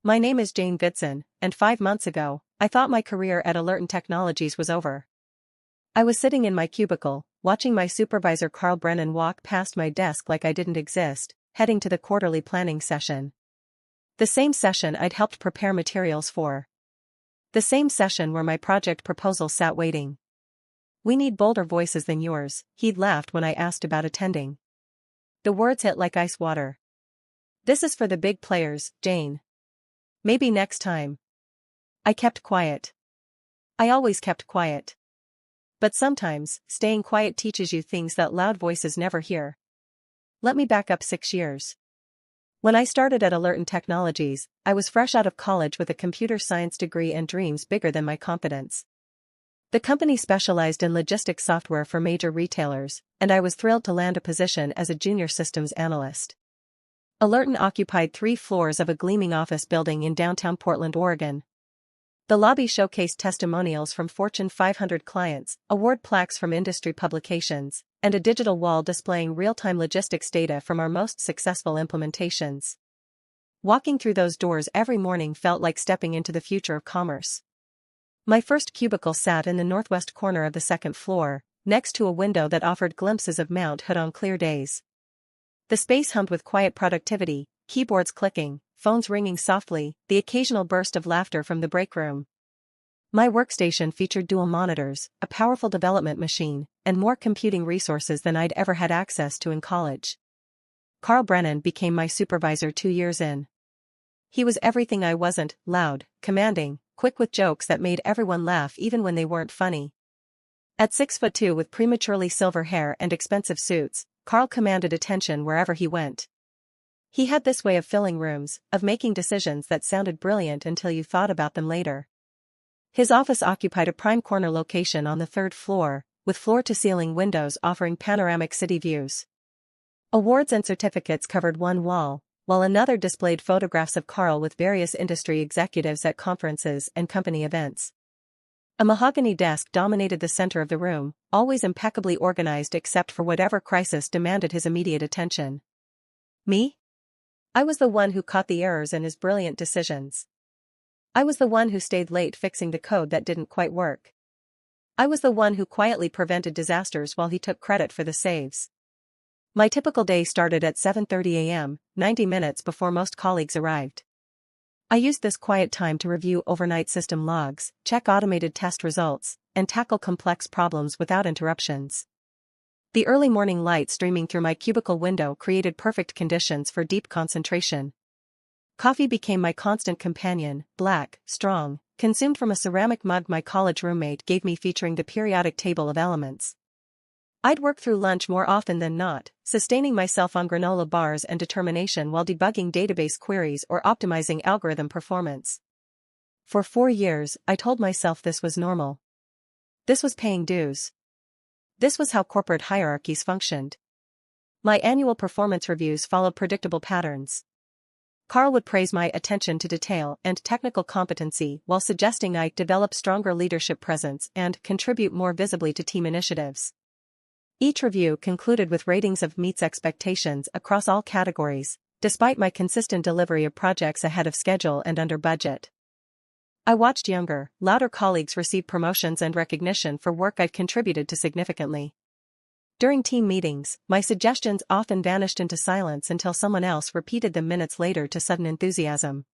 My name is Jane Goodson, and 5 months ago, I thought my career at Alert Technologies was over. I was sitting in my cubicle, watching my supervisor Carl Brennan walk past my desk like I didn't exist, heading to the quarterly planning session. The same session I'd helped prepare materials for. The same session where my project proposal sat waiting. "We need bolder voices than yours," he'd laughed when I asked about attending. The words hit like ice water. "This is for the big players, Jane. Maybe next time." I kept quiet. I always kept quiet. But sometimes, staying quiet teaches you things that loud voices never hear. Let me back up 6 years. When I started at Alert Technologies, I was fresh out of college with a computer science degree and dreams bigger than my confidence. The company specialized in logistics software for major retailers, and I was thrilled to land a position as a junior systems analyst. Alert occupied 3 floors of a gleaming office building in downtown Portland, Oregon. The lobby showcased testimonials from Fortune 500 clients, award plaques from industry publications, and a digital wall displaying real-time logistics data from our most successful implementations. Walking through those doors every morning felt like stepping into the future of commerce. My first cubicle sat in the northwest corner of the 2nd floor, next to a window that offered glimpses of Mount Hood on clear days. The space hummed with quiet productivity, keyboards clicking, phones ringing softly, the occasional burst of laughter from the break room. My workstation featured dual monitors, a powerful development machine, and more computing resources than I'd ever had access to in college. Carl Brennan became my supervisor 2 years in. He was everything I wasn't: loud, commanding, quick with jokes that made everyone laugh even when they weren't funny. At 6'2" with prematurely silver hair and expensive suits, Carl commanded attention wherever he went. He had this way of filling rooms, of making decisions that sounded brilliant until you thought about them later. His office occupied a prime corner location on the 3rd floor, with floor-to-ceiling windows offering panoramic city views. Awards and certificates covered one wall, while another displayed photographs of Carl with various industry executives at conferences and company events. A mahogany desk dominated the center of the room, always impeccably organized except for whatever crisis demanded his immediate attention. Me? I was the one who caught the errors in his brilliant decisions. I was the one who stayed late fixing the code that didn't quite work. I was the one who quietly prevented disasters while he took credit for the saves. My typical day started at 7:30 a.m., 90 minutes before most colleagues arrived. I used this quiet time to review overnight system logs, check automated test results, and tackle complex problems without interruptions. The early morning light streaming through my cubicle window created perfect conditions for deep concentration. Coffee became my constant companion, black, strong, consumed from a ceramic mug my college roommate gave me featuring the periodic table of elements. I'd work through lunch more often than not, sustaining myself on granola bars and determination while debugging database queries or optimizing algorithm performance. For 4 years, I told myself this was normal. This was paying dues. This was how corporate hierarchies functioned. My annual performance reviews followed predictable patterns. Carl would praise my attention to detail and technical competency while suggesting I develop stronger leadership presence and contribute more visibly to team initiatives. Each review concluded with ratings of meets expectations across all categories, despite my consistent delivery of projects ahead of schedule and under budget. I watched younger, louder colleagues receive promotions and recognition for work I'd contributed to significantly. During team meetings, my suggestions often vanished into silence until someone else repeated them minutes later to sudden enthusiasm.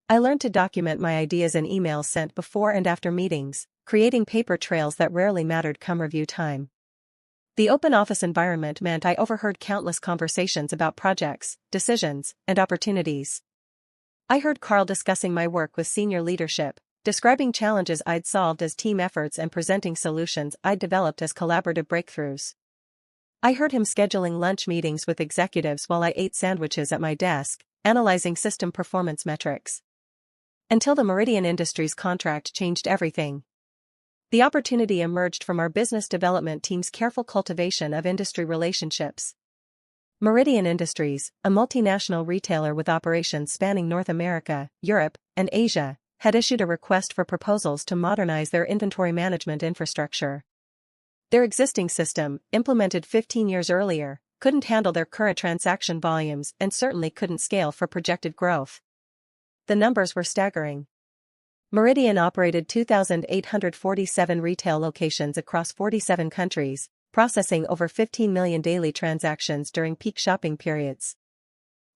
I learned to document my ideas in emails sent before and after meetings, creating paper trails that rarely mattered come review time. The open office environment meant I overheard countless conversations about projects, decisions, and opportunities. I heard Carl discussing my work with senior leadership, describing challenges I'd solved as team efforts and presenting solutions I'd developed as collaborative breakthroughs. I heard him scheduling lunch meetings with executives while I ate sandwiches at my desk, analyzing system performance metrics. Until the Meridian Industries contract changed everything. The opportunity emerged from our business development team's careful cultivation of industry relationships. Meridian Industries, a multinational retailer with operations spanning North America, Europe, and Asia, had issued a request for proposals to modernize their inventory management infrastructure. Their existing system, implemented 15 years earlier, couldn't handle their current transaction volumes and certainly couldn't scale for projected growth. The numbers were staggering. Meridian operated 2,847 retail locations across 47 countries, processing over 15 million daily transactions during peak shopping periods.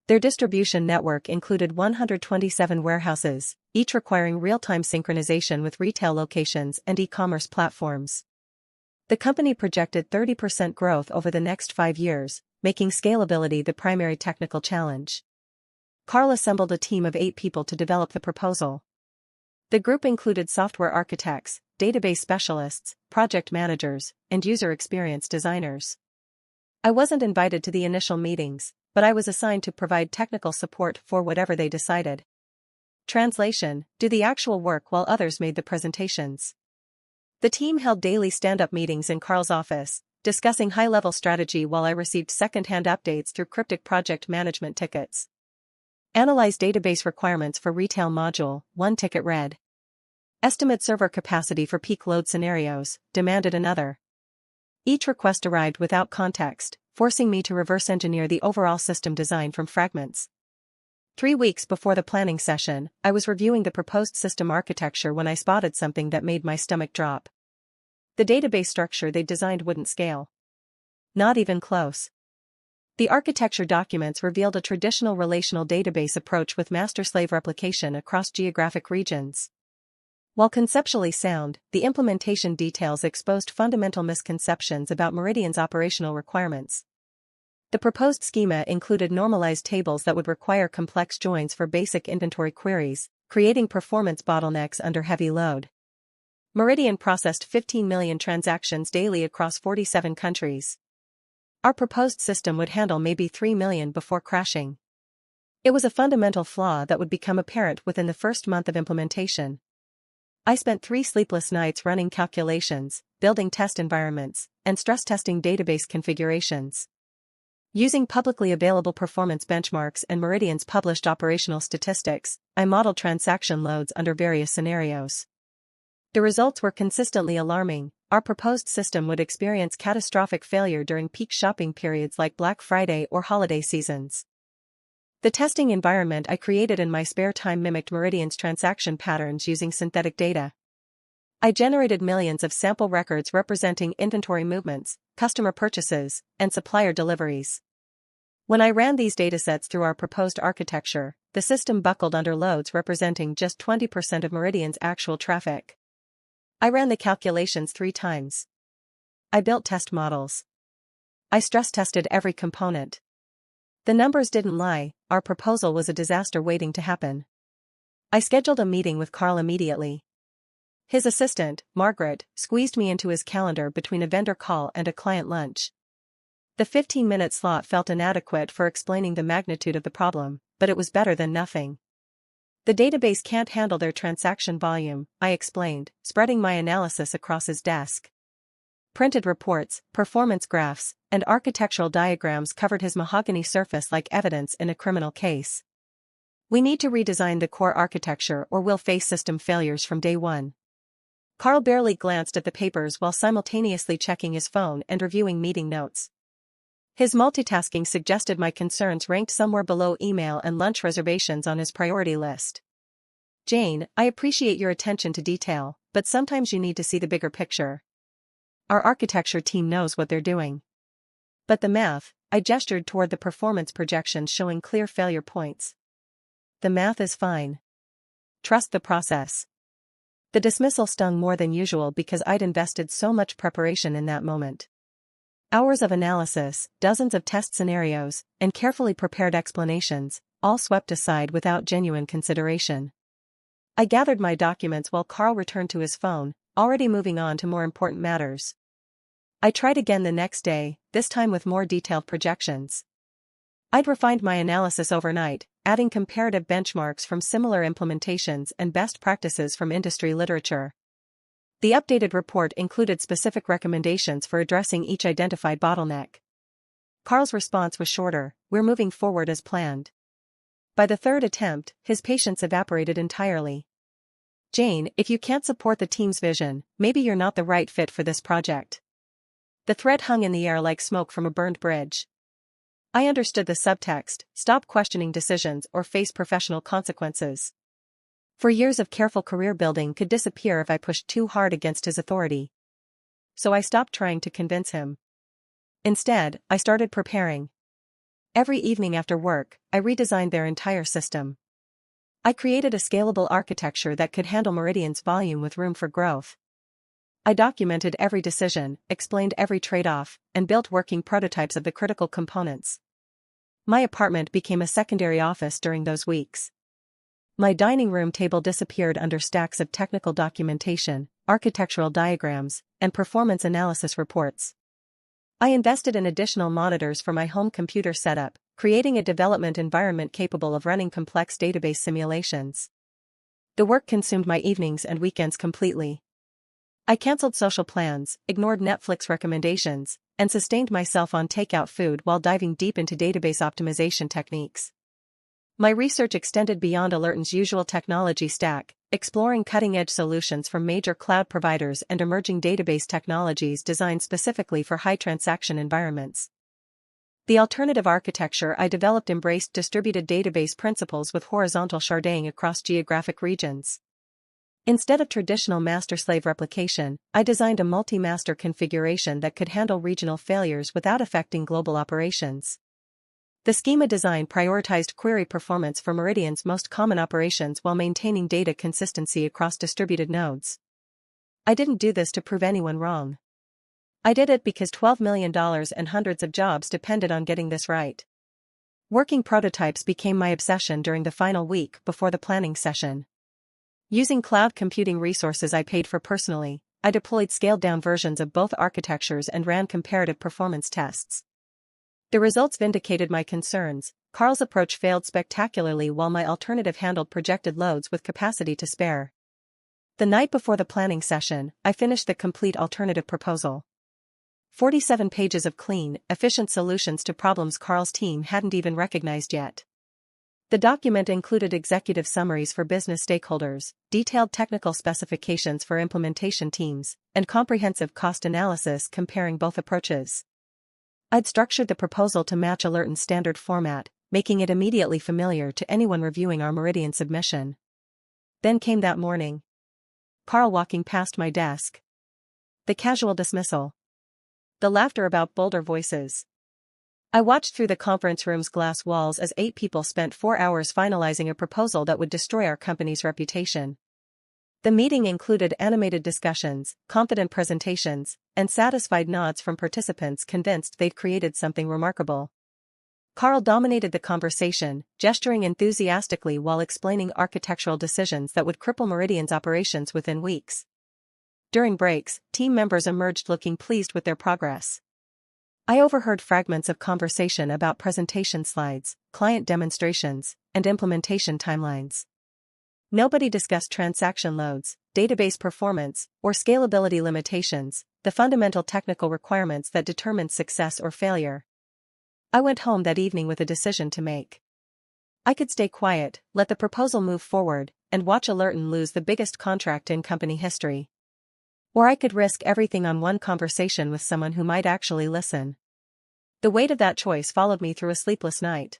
Their distribution network included 127 warehouses, each requiring real-time synchronization with retail locations and e-commerce platforms. The company projected 30% growth over the next 5 years, making scalability the primary technical challenge. Carl assembled a team of 8 people to develop the proposal. The group included software architects, database specialists, project managers, and user experience designers. I wasn't invited to the initial meetings, but I was assigned to provide technical support for whatever they decided. Translation: do the actual work while others made the presentations. The team held daily stand-up meetings in Carl's office, discussing high-level strategy while I received second-hand updates through cryptic project management tickets. Analyze database requirements for retail module, 1 ticket read. Estimate server capacity for peak load scenarios, demanded another. Each request arrived without context, forcing me to reverse engineer the overall system design from fragments. 3 weeks before the planning session, I was reviewing the proposed system architecture when I spotted something that made my stomach drop. The database structure they designed wouldn't scale. Not even close. The architecture documents revealed a traditional relational database approach with master-slave replication across geographic regions. While conceptually sound, the implementation details exposed fundamental misconceptions about Meridian's operational requirements. The proposed schema included normalized tables that would require complex joins for basic inventory queries, creating performance bottlenecks under heavy load. Meridian processed 15 million transactions daily across 47 countries. Our proposed system would handle maybe 3 million before crashing. It was a fundamental flaw that would become apparent within the first month of implementation. I spent 3 sleepless nights running calculations, building test environments, and stress testing database configurations. Using publicly available performance benchmarks and Meridian's published operational statistics, I modeled transaction loads under various scenarios. The results were consistently alarming. Our proposed system would experience catastrophic failure during peak shopping periods like Black Friday or holiday seasons. The testing environment I created in my spare time mimicked Meridian's transaction patterns using synthetic data. I generated millions of sample records representing inventory movements, customer purchases, and supplier deliveries. When I ran these datasets through our proposed architecture, the system buckled under loads representing just 20% of Meridian's actual traffic. I ran the calculations 3 times. I built test models. I stress-tested every component. The numbers didn't lie, our proposal was a disaster waiting to happen. I scheduled a meeting with Carl immediately. His assistant, Margaret, squeezed me into his calendar between a vendor call and a client lunch. The 15-minute slot felt inadequate for explaining the magnitude of the problem, but it was better than nothing. The database can't handle their transaction volume, I explained, spreading my analysis across his desk. Printed reports, performance graphs, and architectural diagrams covered his mahogany surface like evidence in a criminal case. We need to redesign the core architecture or we'll face system failures from day one. Carl barely glanced at the papers while simultaneously checking his phone and reviewing meeting notes. His multitasking suggested my concerns ranked somewhere below email and lunch reservations on his priority list. Jane, I appreciate your attention to detail, but sometimes you need to see the bigger picture. Our architecture team knows what they're doing. But the math, I gestured toward the performance projections showing clear failure points. The math is fine. Trust the process. The dismissal stung more than usual because I'd invested so much preparation in that moment. Hours of analysis, dozens of test scenarios, and carefully prepared explanations, all swept aside without genuine consideration. I gathered my documents while Carl returned to his phone, already moving on to more important matters. I tried again the next day, this time with more detailed projections. I'd refined my analysis overnight, adding comparative benchmarks from similar implementations and best practices from industry literature. The updated report included specific recommendations for addressing each identified bottleneck. Carl's response was shorter: "We're moving forward as planned." By the 3rd attempt, his patience evaporated entirely. "Jane, if you can't support the team's vision, maybe you're not the right fit for this project." The threat hung in the air like smoke from a burned bridge. I understood the subtext: stop questioning decisions or face professional consequences. For years of careful career building could disappear if I pushed too hard against his authority. So I stopped trying to convince him. Instead, I started preparing. Every evening after work, I redesigned their entire system. I created a scalable architecture that could handle Meridian's volume with room for growth. I documented every decision, explained every trade-off, and built working prototypes of the critical components. My apartment became a secondary office during those weeks. My dining room table disappeared under stacks of technical documentation, architectural diagrams, and performance analysis reports. I invested in additional monitors for my home computer setup, creating a development environment capable of running complex database simulations. The work consumed my evenings and weekends completely. I canceled social plans, ignored Netflix recommendations, and sustained myself on takeout food while diving deep into database optimization techniques. My research extended beyond Alerton's usual technology stack, exploring cutting-edge solutions from major cloud providers and emerging database technologies designed specifically for high-transaction environments. The alternative architecture I developed embraced distributed database principles with horizontal sharding across geographic regions. Instead of traditional master-slave replication, I designed a multi-master configuration that could handle regional failures without affecting global operations. The schema design prioritized query performance for Meridian's most common operations while maintaining data consistency across distributed nodes. I didn't do this to prove anyone wrong. I did it because $12 million and hundreds of jobs depended on getting this right. Working prototypes became my obsession during the final week before the planning session. Using cloud computing resources I paid for personally, I deployed scaled-down versions of both architectures and ran comparative performance tests. The results vindicated my concerns. Carl's approach failed spectacularly while my alternative handled projected loads with capacity to spare. The night before the planning session, I finished the complete alternative proposal. 47 pages of clean, efficient solutions to problems Carl's team hadn't even recognized yet. The document included executive summaries for business stakeholders, detailed technical specifications for implementation teams, and comprehensive cost analysis comparing both approaches. I'd structured the proposal to match Alerton's standard format, making it immediately familiar to anyone reviewing our Meridian submission. Then came that morning. Carl walking past my desk. The casual dismissal. The laughter about bolder voices. I watched through the conference room's glass walls as 8 people spent 4 hours finalizing a proposal that would destroy our company's reputation. The meeting included animated discussions, confident presentations, and satisfied nods from participants convinced they'd created something remarkable. Carl dominated the conversation, gesturing enthusiastically while explaining architectural decisions that would cripple Meridian's operations within weeks. During breaks, team members emerged looking pleased with their progress. I overheard fragments of conversation about presentation slides, client demonstrations, and implementation timelines. Nobody discussed transaction loads, database performance, or scalability limitations, the fundamental technical requirements that determine success or failure. I went home that evening with a decision to make. I could stay quiet, let the proposal move forward, and watch Alerton lose the biggest contract in company history. Or I could risk everything on one conversation with someone who might actually listen. The weight of that choice followed me through a sleepless night.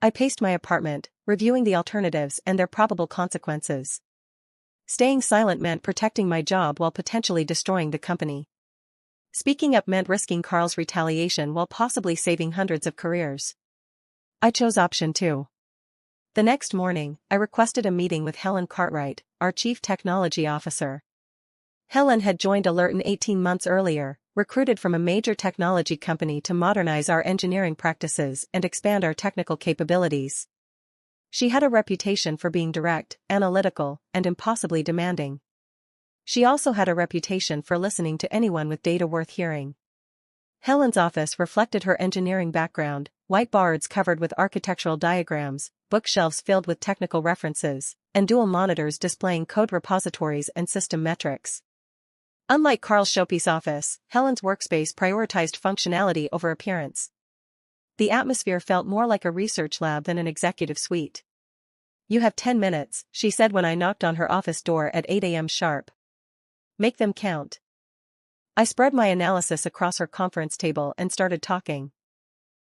I paced my apartment, reviewing the alternatives and their probable consequences. Staying silent meant protecting my job while potentially destroying the company. Speaking up meant risking Carl's retaliation while possibly saving hundreds of careers. I chose option 2. The next morning, I requested a meeting with Helen Cartwright, our Chief Technology Officer. Helen had joined Alerton 18 months earlier, recruited from a major technology company to modernize our engineering practices and expand our technical capabilities. She had a reputation for being direct, analytical, and impossibly demanding. She also had a reputation for listening to anyone with data worth hearing. Helen's office reflected her engineering background, whiteboards covered with architectural diagrams, bookshelves filled with technical references, and dual monitors displaying code repositories and system metrics. Unlike Carl's showpiece office, Helen's workspace prioritized functionality over appearance. The atmosphere felt more like a research lab than an executive suite. "You have 10 minutes, she said when I knocked on her office door at 8 a.m. sharp. "Make them count." I spread my analysis across her conference table and started talking.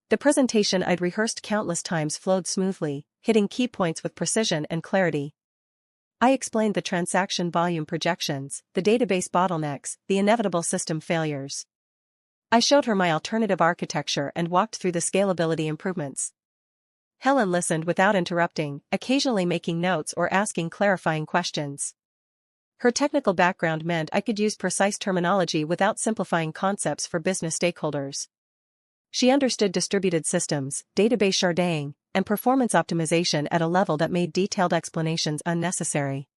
The presentation I'd rehearsed countless times flowed smoothly, hitting key points with precision and clarity. I explained the transaction volume projections, the database bottlenecks, the inevitable system failures. I showed her my alternative architecture and walked through the scalability improvements. Helen listened without interrupting, occasionally making notes or asking clarifying questions. Her technical background meant I could use precise terminology without simplifying concepts for business stakeholders. She understood distributed systems, database sharding, and performance optimization at a level that made detailed explanations unnecessary.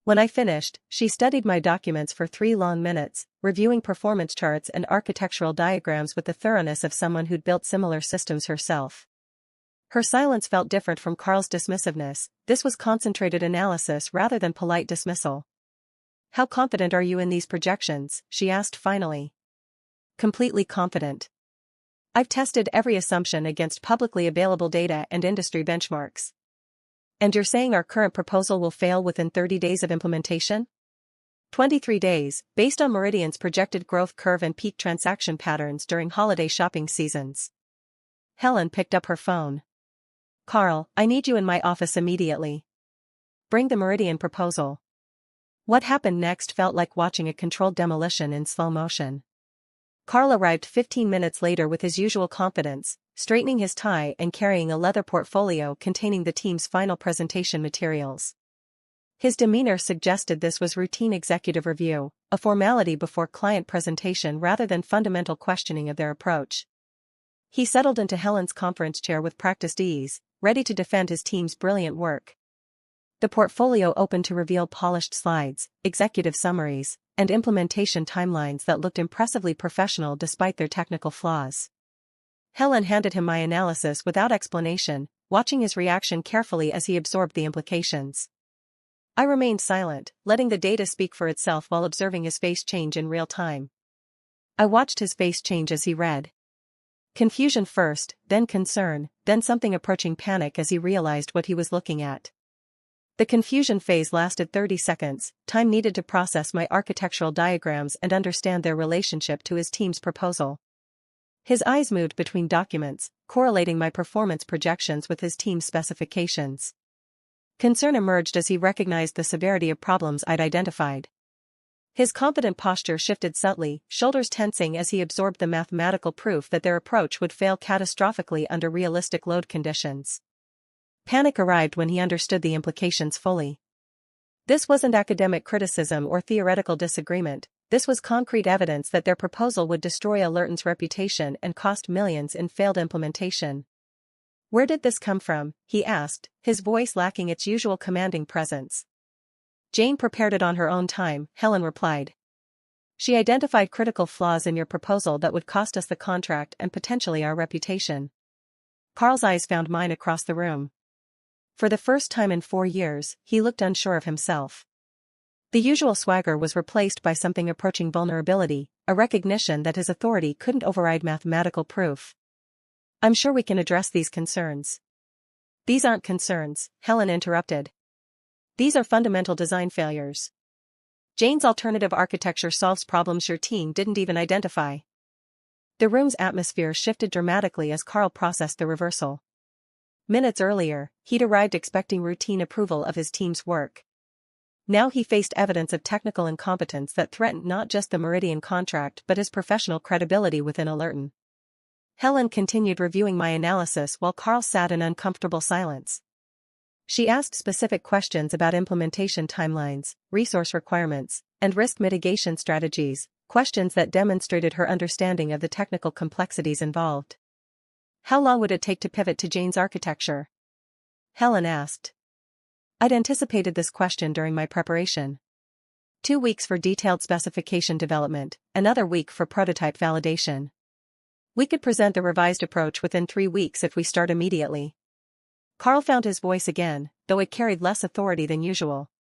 When I finished, she studied my documents for 3 long minutes, reviewing performance charts and architectural diagrams with the thoroughness of someone who'd built similar systems herself. Her silence felt different from Carl's dismissiveness. This was concentrated analysis rather than polite dismissal. "How confident are you in these projections?" she asked finally. "Completely confident. I've tested every assumption against publicly available data and industry benchmarks." "And you're saying our current proposal will fail within 30 days of implementation?" 23 days, based on Meridian's projected growth curve and peak transaction patterns during holiday shopping seasons. Helen picked up her phone. "Carl, I need you in my office immediately. Bring the Meridian proposal." What happened next felt like watching a controlled demolition in slow motion. Carl arrived 15 minutes later with his usual confidence, straightening his tie and carrying a leather portfolio containing the team's final presentation materials. His demeanor suggested this was routine executive review, a formality before client presentation rather than fundamental questioning of their approach. He settled into Helen's conference chair with practiced ease, ready to defend his team's brilliant work. The portfolio opened to reveal polished slides, executive summaries, and implementation timelines that looked impressively professional despite their technical flaws. Helen handed him my analysis without explanation, watching his reaction carefully as he absorbed the implications. I remained silent, letting the data speak for itself while observing his face change in real time. I watched his face change as he read. Confusion first, then concern, then something approaching panic as he realized what he was looking at. The confusion phase lasted 30 seconds, time needed to process my architectural diagrams and understand their relationship to his team's proposal. His eyes moved between documents, correlating my performance projections with his team's specifications. Concern emerged as he recognized the severity of problems I'd identified. His confident posture shifted subtly, shoulders tensing as he absorbed the mathematical proof that their approach would fail catastrophically under realistic load conditions. Panic arrived when he understood the implications fully. This wasn't academic criticism or theoretical disagreement, this was concrete evidence that their proposal would destroy Alerton's reputation and cost millions in failed implementation. "Where did this come from?" he asked, his voice lacking its usual commanding presence. "Jane prepared it on her own time," Helen replied. "She identified critical flaws in your proposal that would cost us the contract and potentially our reputation." Carl's eyes found mine across the room. For the first time in 4 years, he looked unsure of himself. The usual swagger was replaced by something approaching vulnerability, a recognition that his authority couldn't override mathematical proof. "I'm sure we can address these concerns." "These aren't concerns," Helen interrupted. "These are fundamental design failures. Jane's alternative architecture solves problems your team didn't even identify." The room's atmosphere shifted dramatically as Carl processed the reversal. Minutes earlier, he'd arrived expecting routine approval of his team's work. Now he faced evidence of technical incompetence that threatened not just the Meridian contract but his professional credibility within Alerton. Helen continued reviewing my analysis while Carl sat in uncomfortable silence. She asked specific questions about implementation timelines, resource requirements, and risk mitigation strategies, questions that demonstrated her understanding of the technical complexities involved. "How long would it take to pivot to Jane's architecture?" Helen asked. I'd anticipated this question during my preparation. 2 weeks for detailed specification development, another week for prototype validation. We could present the revised approach within 3 weeks if we start immediately. Carl found his voice again, though it carried less authority than usual.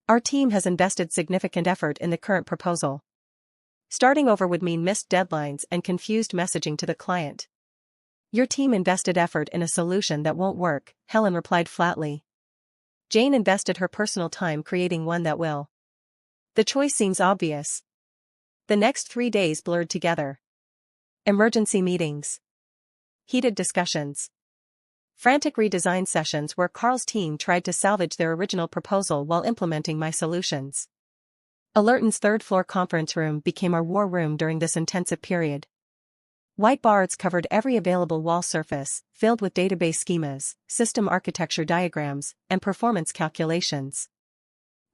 "Our team has invested significant effort in the current proposal. Starting over would mean missed deadlines and confused messaging to the client." "Your team invested effort in a solution that won't work," Helen replied flatly. "Jane invested her personal time creating one that will." The choice seems obvious. The next 3 days blurred together. Emergency meetings. Heated discussions. Frantic redesign sessions where Carl's team tried to salvage their original proposal while implementing my solutions. Alerton's third-floor conference room became our war room during this intensive period. Whiteboards covered every available wall surface, filled with database schemas, system architecture diagrams, and performance calculations.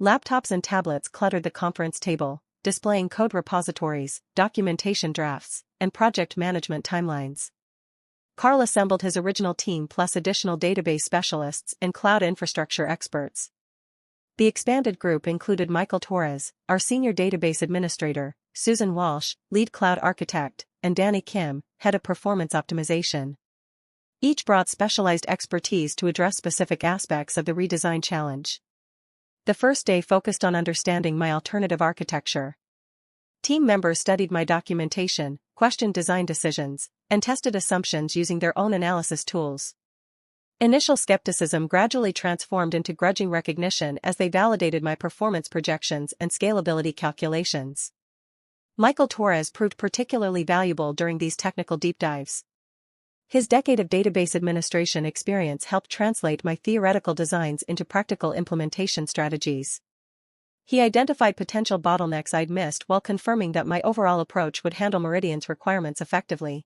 Laptops and tablets cluttered the conference table, displaying code repositories, documentation drafts, and project management timelines. Carl assembled his original team plus additional database specialists and cloud infrastructure experts. The expanded group included Michael Torres, our senior database administrator, Susan Walsh, lead cloud architect, and Danny Kim, head of performance optimization. Each brought specialized expertise to address specific aspects of the redesign challenge. The first day focused on understanding my alternative architecture. Team members studied my documentation, questioned design decisions, and tested assumptions using their own analysis tools. Initial skepticism gradually transformed into grudging recognition as they validated my performance projections and scalability calculations. Michael Torres proved particularly valuable during these technical deep dives. His decade of database administration experience helped translate my theoretical designs into practical implementation strategies. He identified potential bottlenecks I'd missed while confirming that my overall approach would handle Meridian's requirements effectively.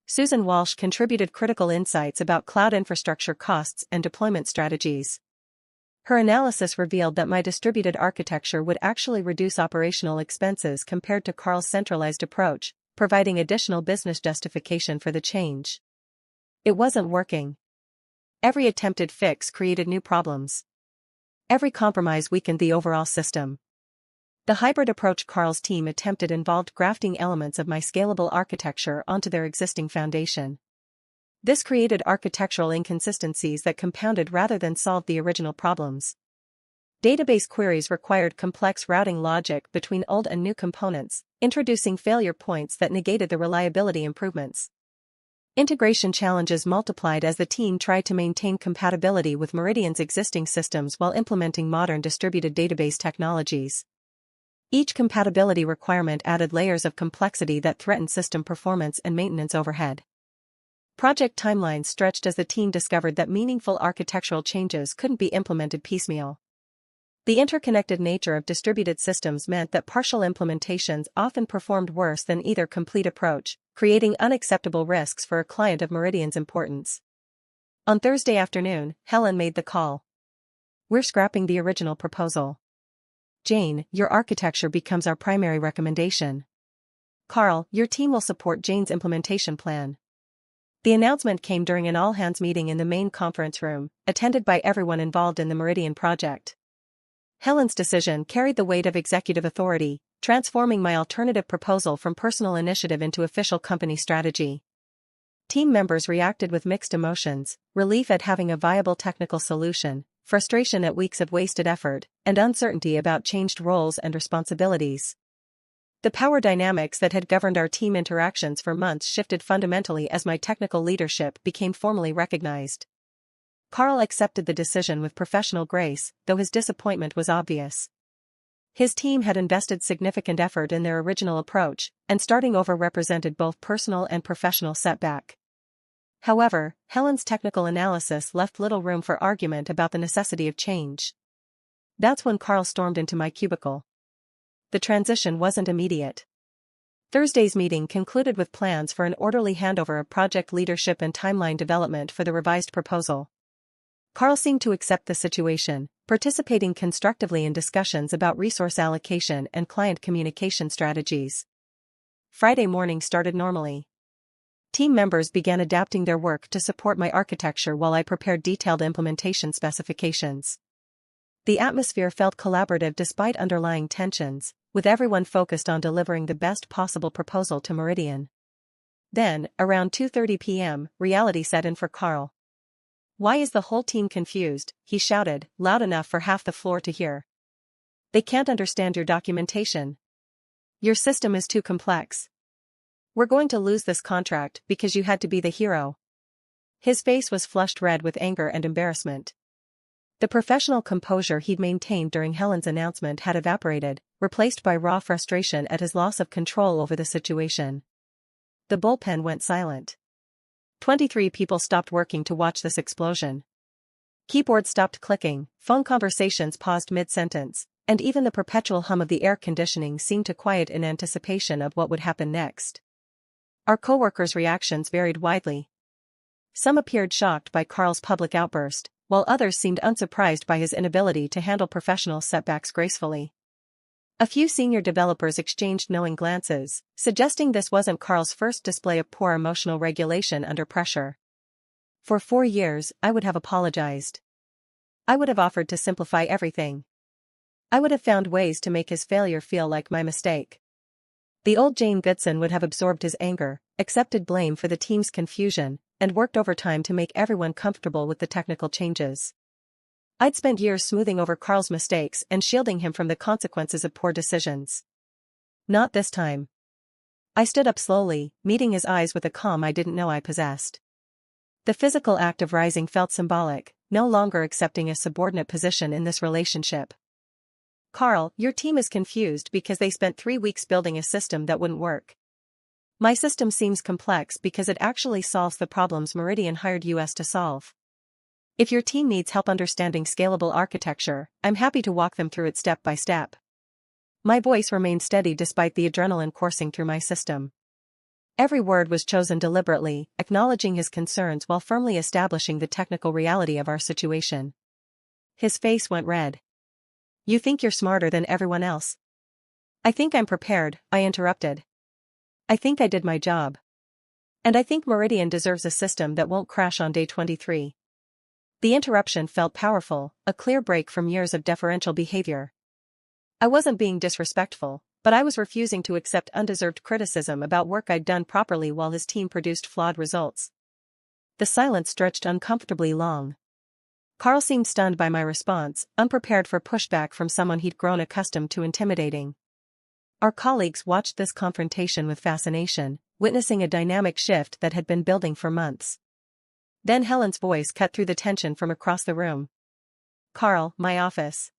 Susan Walsh contributed critical insights about cloud infrastructure costs and deployment strategies. Her analysis revealed that my distributed architecture would actually reduce operational expenses compared to Carl's centralized approach, providing additional business justification for the change. It wasn't working. Every attempted fix created new problems. Every compromise weakened the overall system. The hybrid approach Carl's team attempted involved grafting elements of my scalable architecture onto their existing foundation. This created architectural inconsistencies that compounded rather than solved the original problems. Database queries required complex routing logic between old and new components, introducing failure points that negated the reliability improvements. Integration challenges multiplied as the team tried to maintain compatibility with Meridian's existing systems while implementing modern distributed database technologies. Each compatibility requirement added layers of complexity that threatened system performance and maintenance overhead. Project timelines stretched as the team discovered that meaningful architectural changes couldn't be implemented piecemeal. The interconnected nature of distributed systems meant that partial implementations often performed worse than either complete approach, creating unacceptable risks for a client of Meridian's importance. On Thursday afternoon, Helen made the call. "We're scrapping the original proposal. Jane, your architecture becomes our primary recommendation. Carl, your team will support Jane's implementation plan." The announcement came during an all-hands meeting in the main conference room, attended by everyone involved in the Meridian project. Helen's decision carried the weight of executive authority, transforming my alternative proposal from personal initiative into official company strategy. Team members reacted with mixed emotions: relief at having a viable technical solution, frustration at weeks of wasted effort, and uncertainty about changed roles and responsibilities. The power dynamics that had governed our team interactions for months shifted fundamentally as my technical leadership became formally recognized. Carl accepted the decision with professional grace, though his disappointment was obvious. His team had invested significant effort in their original approach, and starting over represented both personal and professional setback. However, Helen's technical analysis left little room for argument about the necessity of change. That's when Carl stormed into my cubicle. The transition wasn't immediate. Thursday's meeting concluded with plans for an orderly handover of project leadership and timeline development for the revised proposal. Carl seemed to accept the situation, participating constructively in discussions about resource allocation and client communication strategies. Friday morning started normally. Team members began adapting their work to support my architecture while I prepared detailed implementation specifications. The atmosphere felt collaborative despite underlying tensions, with everyone focused on delivering the best possible proposal to Meridian. Then, around 2:30 p.m., reality set in for Carl. "Why is the whole team confused?" he shouted, loud enough for half the floor to hear. "They can't understand your documentation. Your system is too complex. We're going to lose this contract because you had to be the hero." His face was flushed red with anger and embarrassment. The professional composure he'd maintained during Helen's announcement had evaporated, replaced by raw frustration at his loss of control over the situation. The bullpen went silent. 23 people stopped working to watch this explosion. Keyboards stopped clicking, phone conversations paused mid-sentence, and even the perpetual hum of the air conditioning seemed to quiet in anticipation of what would happen next. Our coworkers' reactions varied widely. Some appeared shocked by Carl's public outburst, while others seemed unsurprised by his inability to handle professional setbacks gracefully. A few senior developers exchanged knowing glances, suggesting this wasn't Carl's first display of poor emotional regulation under pressure. For 4 years, I would have apologized. I would have offered to simplify everything. I would have found ways to make his failure feel like my mistake. The old Jane Goodson would have absorbed his anger, accepted blame for the team's confusion, and worked overtime to make everyone comfortable with the technical changes. I'd spent years smoothing over Carl's mistakes and shielding him from the consequences of poor decisions. Not this time. I stood up slowly, meeting his eyes with a calm I didn't know I possessed. The physical act of rising felt symbolic, no longer accepting a subordinate position in this relationship. Carl, your team is confused because they spent 3 weeks building a system that wouldn't work. My system seems complex because it actually solves the problems Meridian hired us to solve. If your team needs help understanding scalable architecture, I'm happy to walk them through it step by step. My voice remained steady despite the adrenaline coursing through my system. Every word was chosen deliberately, acknowledging his concerns while firmly establishing the technical reality of our situation. His face went red. You think you're smarter than everyone else? I think I'm prepared, I interrupted. I think I did my job. And I think Meridian deserves a system that won't crash on day 23. The interruption felt powerful, a clear break from years of deferential behavior. I wasn't being disrespectful, but I was refusing to accept undeserved criticism about work I'd done properly while his team produced flawed results. The silence stretched uncomfortably long. Carl seemed stunned by my response, unprepared for pushback from someone he'd grown accustomed to intimidating. Our colleagues watched this confrontation with fascination, witnessing a dynamic shift that had been building for months. Then Helen's voice cut through the tension from across the room. Carl, my office.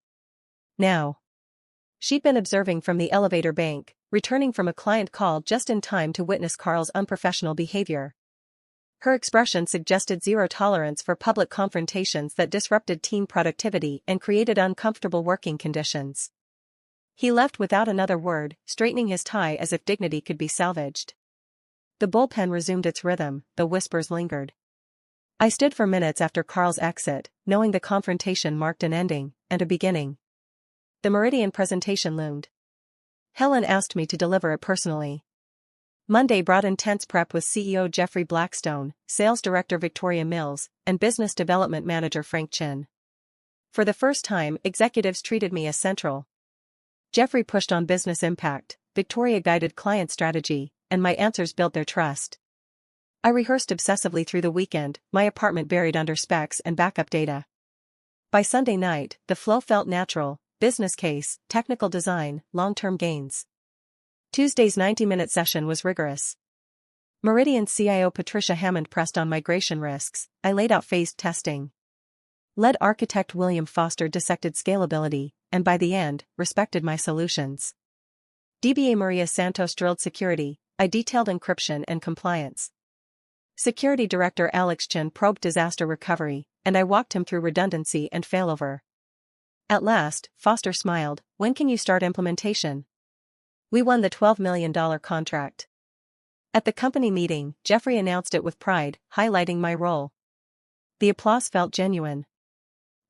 Now. She'd been observing from the elevator bank, returning from a client call just in time to witness Carl's unprofessional behavior. Her expression suggested zero tolerance for public confrontations that disrupted team productivity and created uncomfortable working conditions. He left without another word, straightening his tie as if dignity could be salvaged. The bullpen resumed its rhythm, though whispers lingered. I stood for minutes after Carl's exit, knowing the confrontation marked an ending, and a beginning. The Meridian presentation loomed. Helen asked me to deliver it personally. Monday brought intense prep with CEO Jeffrey Blackstone, Sales Director Victoria Mills, and Business Development Manager Frank Chin. For the first time, executives treated me as central. Jeffrey pushed on business impact, Victoria guided client strategy, and my answers built their trust. I rehearsed obsessively through the weekend, my apartment buried under specs and backup data. By Sunday night, the flow felt natural: business case, technical design, long-term gains. Tuesday's 90-minute session was rigorous. Meridian CIO Patricia Hammond pressed on migration risks. I laid out phased testing. Lead architect William Foster dissected scalability, and by the end, respected my solutions. DBA Maria Santos drilled security. I detailed encryption and compliance. Security Director Alex Chin probed disaster recovery, and I walked him through redundancy and failover. At last, Foster smiled. When can you start implementation? We won the $12 million contract. At the company meeting, Jeffrey announced it with pride, highlighting my role. The applause felt genuine.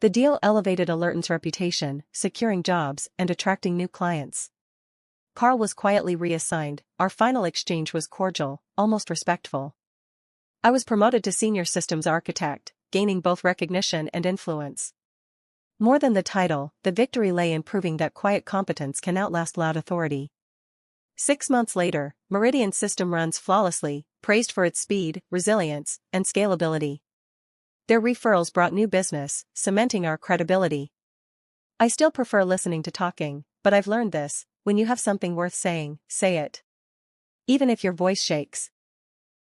The deal elevated Alerton's reputation, securing jobs and attracting new clients. Carl was quietly reassigned. Our final exchange was cordial, almost respectful. I was promoted to senior systems architect, gaining both recognition and influence. More than the title, the victory lay in proving that quiet competence can outlast loud authority. 6 months later, Meridian's system runs flawlessly, praised for its speed, resilience, and scalability. Their referrals brought new business, cementing our credibility. I still prefer listening to talking, but I've learned this: when you have something worth saying, say it. Even if your voice shakes.